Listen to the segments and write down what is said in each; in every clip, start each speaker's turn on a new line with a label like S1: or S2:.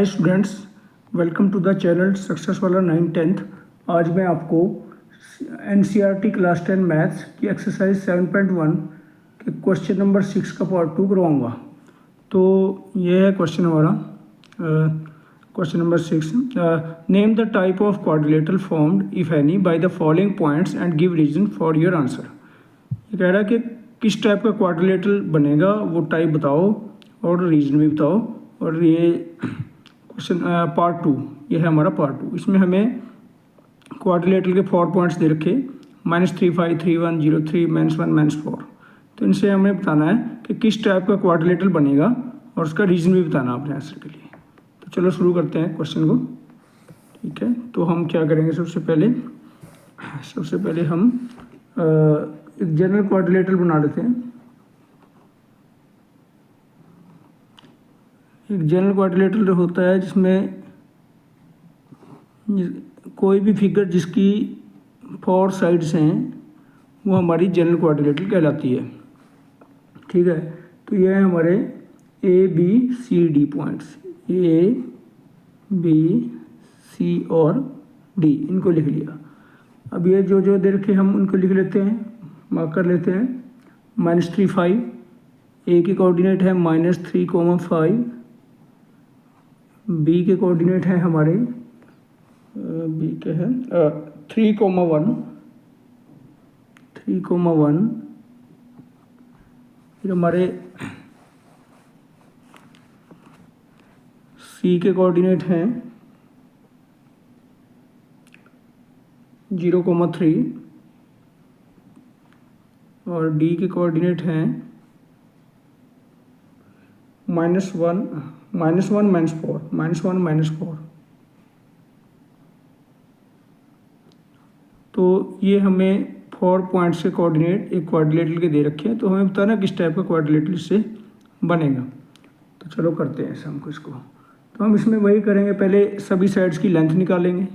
S1: Hi students, welcome to the channel success वाला 9th-10th। आज मैं आपको एनसीईआरटी क्लास 10 मैथ्स की एक्सरसाइज 7.1 के क्वेश्चन नंबर 6 का पार्ट 2 करवाऊँगा। तो ये है क्वेश्चन हमारा, question number 6। Name the type of quadrilateral formed if any by the following points and give reason for your answer. ये कह रहा है कि किस टाइप का क्वाड्रिलेटरल बनेगा, वो टाइप बताओ और रीजन भी बताओ। और ये क्वेश्चन पार्ट 2, ये है हमारा पार्ट 2। इसमें हमें क्वाड्रिलेटरल के 4 पॉइंट्स दे रखे, -3, 5, 3, 1, 0, 3, -1, -4। तो इनसे हमें बताना है कि किस टाइप का क्वाड्रिलेटरल बनेगा और उसका रीजन भी बताना अपने आंसर के लिए। तो चलो शुरू करते हैं क्वेश्चन को। ठीक है, तो हम क्या करेंगे, सबसे पहले हम एक जनरल क्वाड्रिलेटरल बना लेते हैं। एक जनरल क्वाड्रिलेटरल होता है जिसमें कोई भी फिगर जिसकी 4 साइड्स हैं वो हमारी जनरल क्वाड्रिलेटरल कहलाती है। ठीक है, तो ये है हमारे ABCD पॉइंट्स, ABC और D, इनको लिख लिया। अब ये जो जो दे रखे हम उनको लिख लेते हैं, मार्क कर लेते हैं। -3, 5, A के कोऑर्डिनेट है -3, 5। B के कोऑर्डिनेट है हमारे B के है 3, 1। फिर हमारे C के कोऑर्डिनेट हैं 0, 3 और D के कोऑर्डिनेट हैं -1, -4। तो ये हमें 4 पॉइंट्स के कोऑर्डिनेट एक क्वाड्रिलेटरल के दे रखे हैं, तो हमें बताना किस टाइप का क्वाड्रिलेटरल इससे बनेगा। तो चलो करते हैं हमको इसको। तो हम इसमें वही करेंगे, पहले सभी साइड्स की लेंथ निकालेंगे।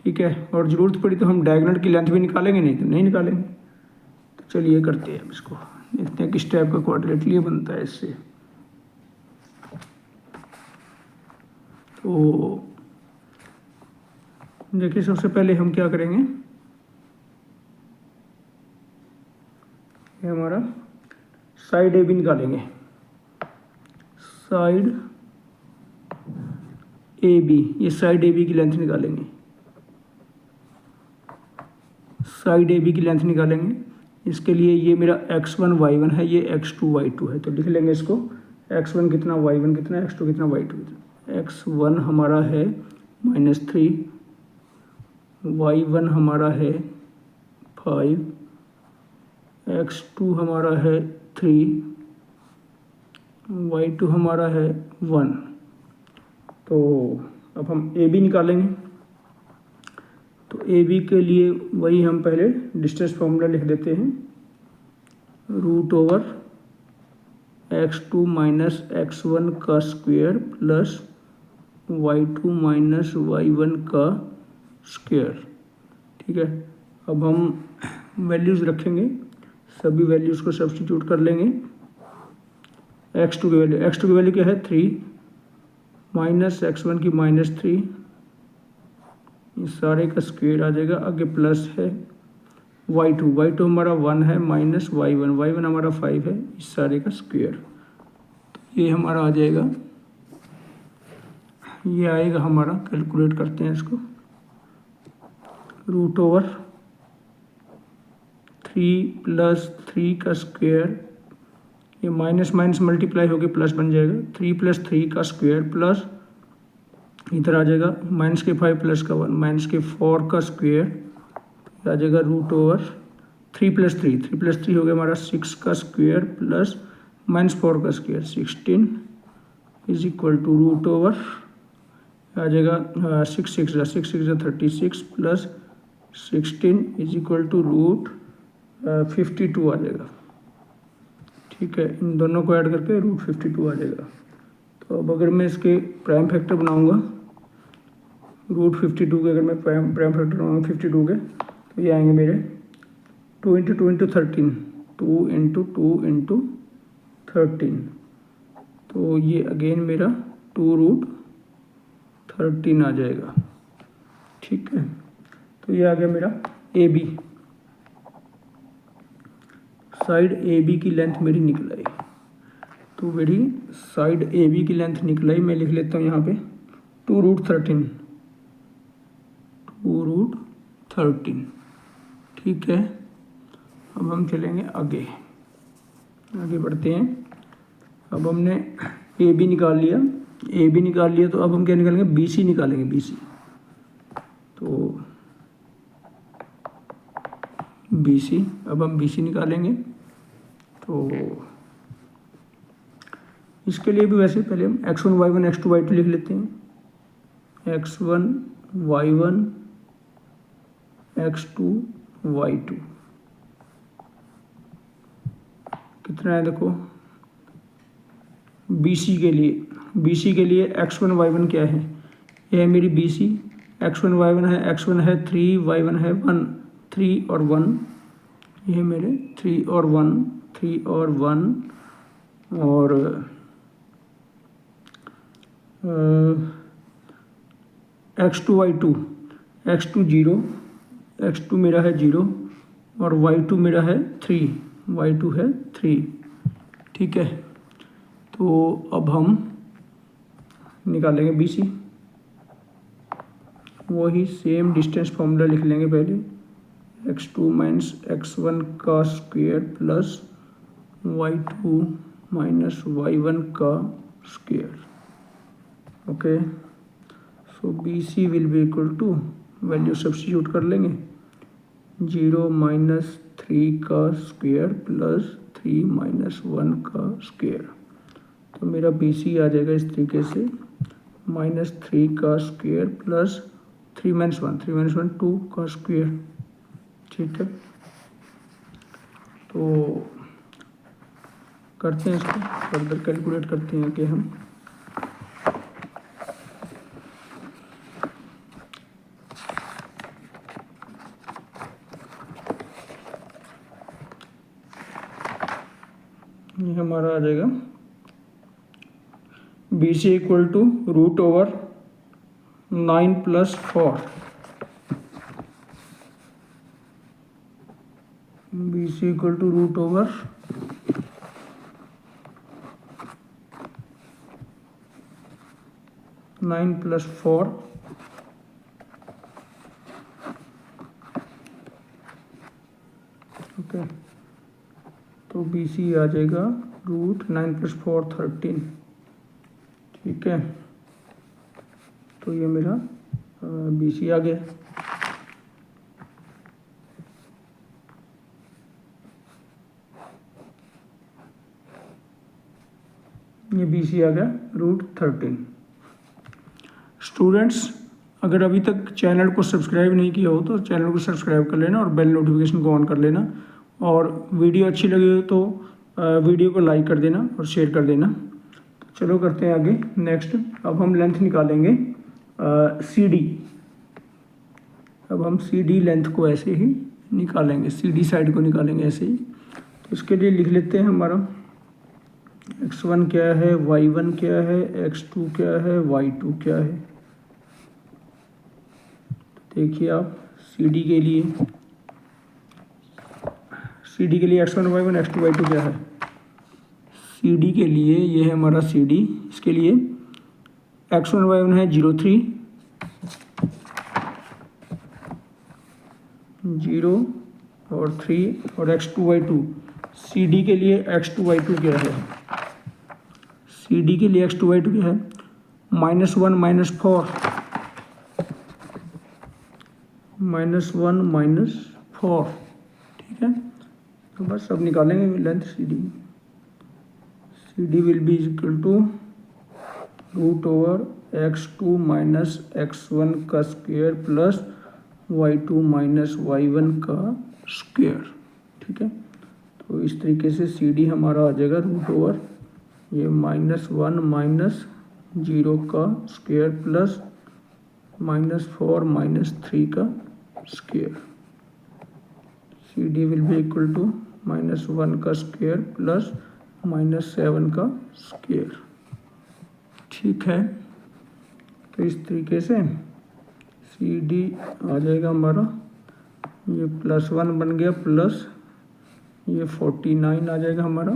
S1: ठीक है, और ज़रूरत पड़ी तो हम डायगोनल की लेंथ भी निकालेंगे, नहीं तो नहीं निकालेंगे। तो चलिए करते हैं इसको, देखते हैं किस टाइप का क्वाड्रिलेटरल ये बनता है इससे। तो देखिए, सबसे पहले हम क्या करेंगे, ये हमारा साइड AB निकालेंगे। साइड AB, ये साइड AB की लेंथ निकालेंगे। साइड AB की लेंथ निकालेंगे। इसके लिए ये मेरा x1 y1 है, ये x2 y2 है। तो लिख लेंगे इसको, x1 कितना, y1 कितना, x2 कितना, y2 कितना। x1 हमारा है -3, y1 हमारा है 5, x2 हमारा है 3, y2 हमारा है 1। तो अब हम AB निकालेंगे। तो AB के लिए वही हम पहले डिस्टेंस फार्मूला लिख देते हैं, √x2 - x1 का स्क्वायर प्लस y2 - y1 का स्क्वायर। ठीक है, अब हम वैल्यूज़ रखेंगे, सभी वैल्यूज़ को सब्स्टिट्यूट कर लेंगे। x2 की वैल्यू क्या है 3, -x1 की -3, ये सारे का स्क्वायर आ जाएगा। आगे प्लस है y2 हमारा 1 है, -y1 हमारा 5 है, इस सारे का स्क्वायर। तो ये हमारा आ जाएगा, ये आएगा हमारा, कैलकुलेट करते हैं इसको, √3 + 3 का स्क्वायर, ये माइनस मल्टीप्लाई होकर प्लस बन जाएगा। 3 + 3 का स्क्वायर प्लस इधर आ जाएगा -5 + 1 -4 का स्क्वायर, आ जाएगा √3 + 3 हो गया हमारा 6 का स्क्वायर प्लस -4 का स्क्वायर 16 = आ जाएगा 6 6 36 प्लस 16 = √52 आ जाएगा। ठीक है, इन दोनों को ऐड करके √52 आ जाएगा। तो अब अगर मैं इसके प्राइम फैक्टर बनाऊंगा, √52 के अगर मैं प्राइम फैक्टर बनाऊंगा 52 के, तो ये आएंगे मेरे 2 × 2 × 13, 2 × 2 × 13। तो ये अगेन मेरा 2√52 13 आ जाएगा। ठीक है, तो ये आ गया मेरा A B, side A B की लेंथ मेरी निकल आई। तो मेरी साइड ए बी की लेंथ निकल आई, मैं लिख लेता हूँ यहाँ पे 2√13, 2√13। ठीक है, अब हम चलेंगे आगे बढ़ते हैं। अब हमने ए बी निकाल लिया, तो अब हम क्या निकालेंगे, बी सी निकालेंगे, बी सी। तो बी सी, अब हम बी सी निकालेंगे। तो इसके लिए भी वैसे पहले हम x1 y1 x2 y2 लिख लेते हैं। x1 y1 x2 y2 कितना है देखो, BC के लिए x1 y1 क्या है, यह है मेरी BC। x1 y1 है, x1 है 3, y1 है 1, 3 और 1, ये मेरे 3 और 1, 3 और 1 और x2 y2, x2 0, x2 मेरा है 0 और y2 मेरा है 3, y2 है 3। ठीक है, तो अब हम निकालेंगे BC, वही सेम डिस्टेंस फॉर्मूला लिख लेंगे पहले, x2 माइनस x1 का square plus y2 minus y1 का square. Okay, so BC will be equal to, value substitute कर लेंगे, 0 माइनस 3 का स्क्वायर प्लस 3 माइनस 1 का स्क्वायर। तो मेरा BC आ जाएगा इस तरीके से, -3 का स्क्वायर प्लस 3 माइनस 1 2 का स्क्वायर। ठीक है, तो करते हैं इसको फर्दर कैलकुलेट करते हैं कि हम ये हमारा आ जाएगा BC equal to √9 + 4, BC equal to √9 + 4। Okay, तो BC आ जाएगा √9 + 4 13। ठीक है, तो ये मेरा BC आ गया। ये BC आ गया √13। स्टूडेंट्स, अगर अभी तक चैनल को सब्सक्राइब नहीं किया हो तो चैनल को सब्सक्राइब कर लेना और बेल नोटिफिकेशन को ऑन कर लेना, और वीडियो अच्छी लगी हो तो वीडियो को लाइक कर देना और शेयर कर देना। चलो करते हैं आगे नेक्स्ट। अब हम लेंथ निकालेंगे CD। अब हम CD लेंथ को ऐसे ही निकालेंगे, CD साइड को निकालेंगे ऐसे ही। तो इसके लिए लिख लेते हैं, हमारा x1 क्या है, y1 क्या है, x2 क्या है, y2 क्या है। देखिए आप CD के लिए x1 y1 x2 y2 क्या है। CD के लिए ये है हमारा CD, इसके लिए x1 y1 है 0 और 3 और x2 y2। CD के लिए x2 y2 क्या है, CD के लिए x2 y2 क्या है, -1 - 4, -1 - 4। ठीक है, तो बस अब निकालेंगे length CD will be equal to √x2 minus x1 का square plus y2 minus y1 का स्क्वायर। ठीक है, तो इस तरीके से CD हमारा आ जाएगा √, ये -1 - 0 का स्क्वायर प्लस -4 - 3 का square. CD will be equal to -1 का स्क्वायर प्लस -7 का स्क्वायर। ठीक है, तो इस तरीके से सी डी आ जाएगा हमारा, ये +1 बन गया, प्लस ये 49 आ जाएगा हमारा,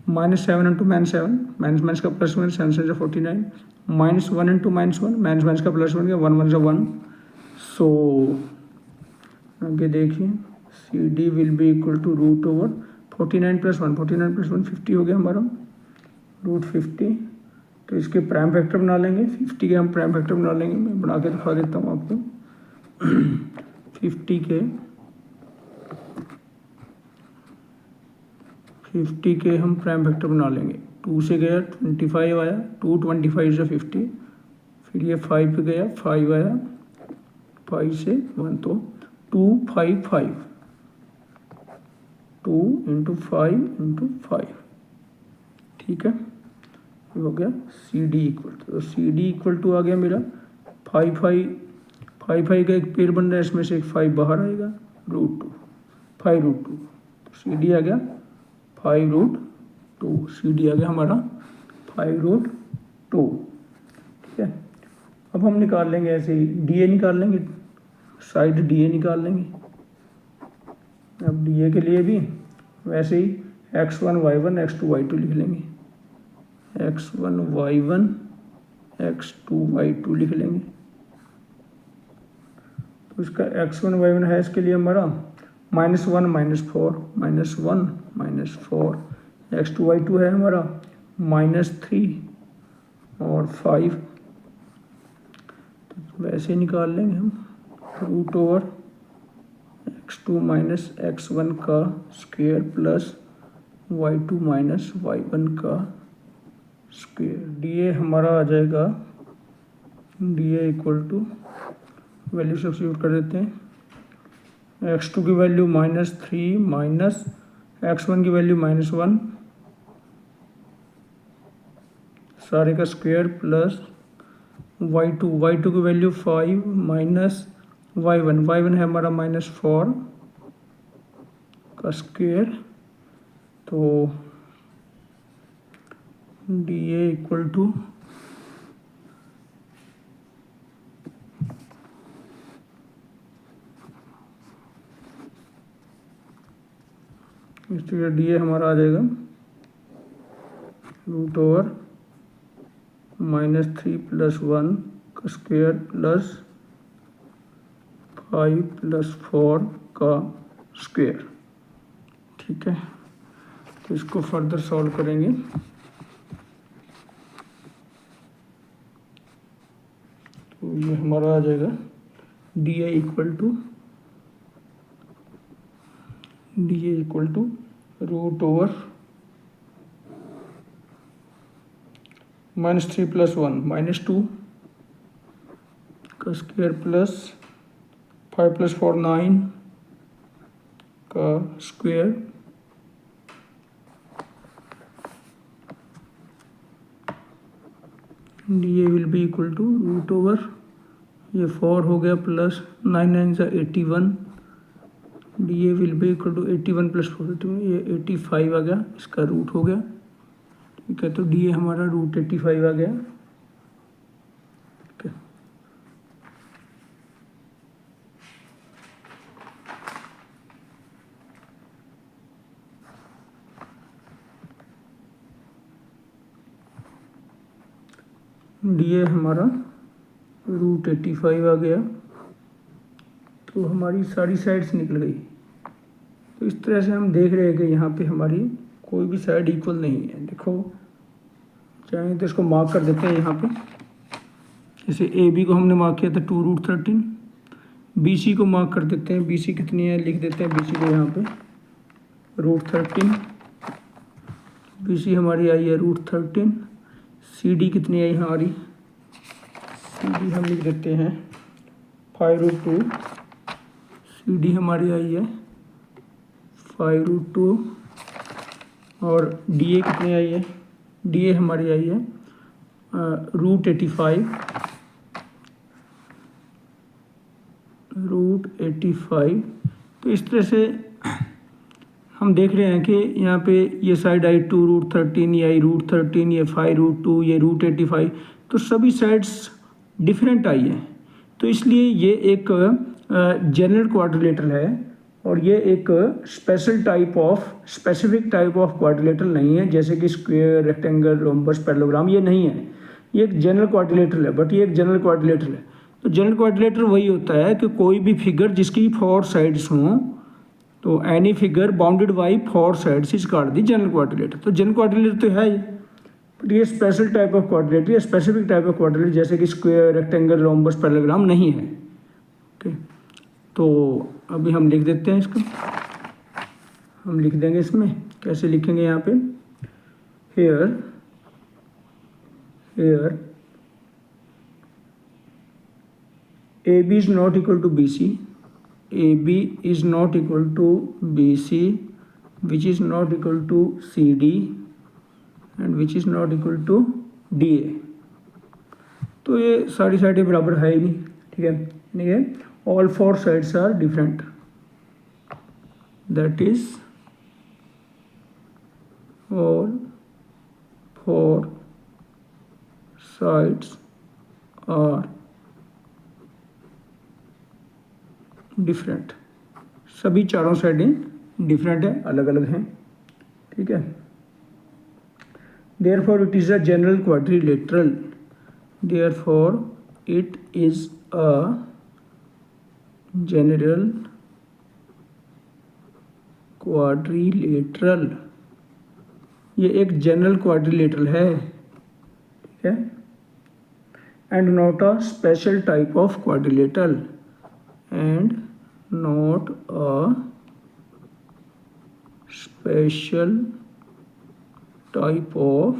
S1: -7 इंटू -7, माइनस का प्लस में 7 से 49, -1 इंटू -1, माइनस का प्लस बन गया, 1 1 से 1। सो आगे देखिए C D will be equal to √49 + 1, 49 + 1 50 हो गया हमारा, √50। तो इसके प्राइम फैक्टर बना लेंगे, 50 के हम प्राइम फैक्टर बना लेंगे, मैं बना के दिखा देता हूँ आपको। 50 के हम प्राइम फैक्टर बना लेंगे। 2 से गया 25 आया, 2 25 से 50, फिर ये 5 पे गया 5 आया, 5 से 1 तो 2 5 5, 2 × 5 × 5, ठीक है। ये हो गया सी डी इक्वल टू, तो सी डी इक्वल टू आ गया मेरा 5 5 का एक पेड़ बन रहा है, इसमें से एक 5 बाहर आएगा, √2, 5√2, तो सी डी आ गया 5√2, सी डी आ गया हमारा 5√2, ठीक है। अब हम निकाल लेंगे ऐसे ही, डी ए निकाल लेंगे, साइड डी ए निकाल लेंगे। अब डी ए के लिए भी वैसे ही x1 y1 x2 y2 लिख लेंगे, x1 y1 x2 y2 लिख लेंगे। तो इसका x1 y1 है, इसके लिए हमारा -1 -4, -1 -4, x2 y2 है हमारा -3 और 5, तो वैसे निकाल लेंगे हम, √x2 - x1 का स्क्वायर प्लस y2 - y1 का स्क्वायर। डी ए हमारा आ जाएगा, D A equal to, value substitute कर देते हैं, x2 की वैल्यू -3 माइनस x1 की वैल्यू -1 सारे का स्क्वायर प्लस y2 की वैल्यू 5 माइनस y1 है हमारा -4 का स्क्वायर। तो डी ए इक्वल टू इसलिए डी ए हमारा आ जाएगा √-3 + 1 का स्क्वायर प्लस 5 + 4 का स्क्वायर, ठीक है। तो इसको फर्दर सॉल्व करेंगे, तो ये हमारा आ जाएगा डी ए इक्वल टू √-3 + 1 -2 का स्क्वायर प्लस 5 + 4 9 का square, D A will be equal to √, ये 4 हो गया plus 9 9 = 81, D A will be equal to 81 + 4, ये 85 आ गया, इसका रूट हो गया, ठीक है। तो डी ए हमारा √85 आ गया, ठीक है। डी ए हमारा √85 आ गया, तो हमारी सारी साइड्स निकल गई। तो इस तरह से हम देख रहे हैं कि यहाँ पे हमारी कोई भी साइड इक्वल नहीं है। देखो चाहे तो इसको मार्क कर देते हैं यहाँ पे, जैसे ए बी को हमने मार्क किया था 2√13, बी सी को मार्क कर देते हैं, बी सी कितनी है लिख देते हैं, बी सी को यहाँ पे √13, बी सी हमारी आई है √13, सी डी कितनी आई हमारी, सी डी हम लिख देते हैं 5√2, सी डी हमारी आई है 5√2, और डी ए कितनी आई है, डी ए हमारी आई है √85, तो इस तरह से हम देख रहे हैं कि यहाँ पे ये साइड आई 2√13, ये आई √13, ये 5√2, ये √85, तो सभी साइड्स डिफरेंट आई हैं, तो इसलिए ये एक जनरल क्वाड्रिलेटरल है और ये एक स्पेसिफिक टाइप ऑफ क्वाड्रिलेटरल नहीं है, जैसे कि स्क्वायर, रेक्टेंगल, रोम्बस, पैरेललोग्राम, ये नहीं है। ये एक जनरल क्वाड्रिलेटरल है, बट ये एक जनरल क्वाड्रिलेटरल है। तो जनरल क्वाड्रिलेटरल वही होता है कि कोई भी फिगर जिसकी 4 साइड्स हों, तो any figure bounded by 4 sides is called the general quadrilateral. तो जनरल क्वाड्रिलेटर तो है ही, बट ये स्पेशल टाइप ऑफ क्वाड्रिलेटर या स्पेसिफिक टाइप ऑफ क्वाड्रिलेटर, जैसे कि स्क्वायर, रेक्टेंगल, रोम्बस, पैरेललोग्राम नहीं है। ओके, तो अभी हम लिख देते हैं इसको, हम लिख देंगे इसमें, कैसे लिखेंगे यहाँ पे, hair AB is not equal to BC, AB is not equal to BC, which is not equal to CD and which is not equal to DA। तो ये सारी साइडें बराबर है ही नहीं, ठीक है, नहीं है। All 4 sides are different, that is all 4 sides are different. सभी चारों साइडें डिफरेंट हैं, अलग अलग हैं, ठीक है। Therefore it is a general quadrilateral, therefore it is a general quadrilateral, ये एक जनरल क्वाड्रिलेटरल है, ठीक है। And not a special type of quadrilateral, and not a special type of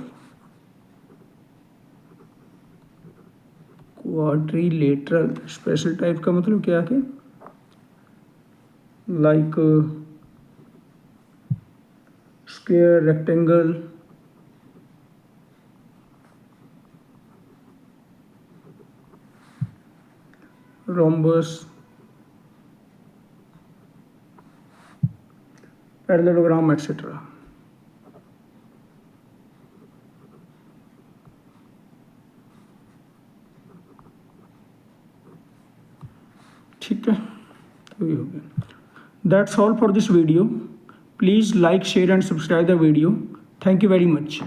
S1: quadrilateral। Special type का मतलब क्या है, like square, rectangle, rhombus, parallelogram etcetera. ठीक है, तो ये हो गया। That's all for this video. Please like, share and subscribe the video. Thank you very much.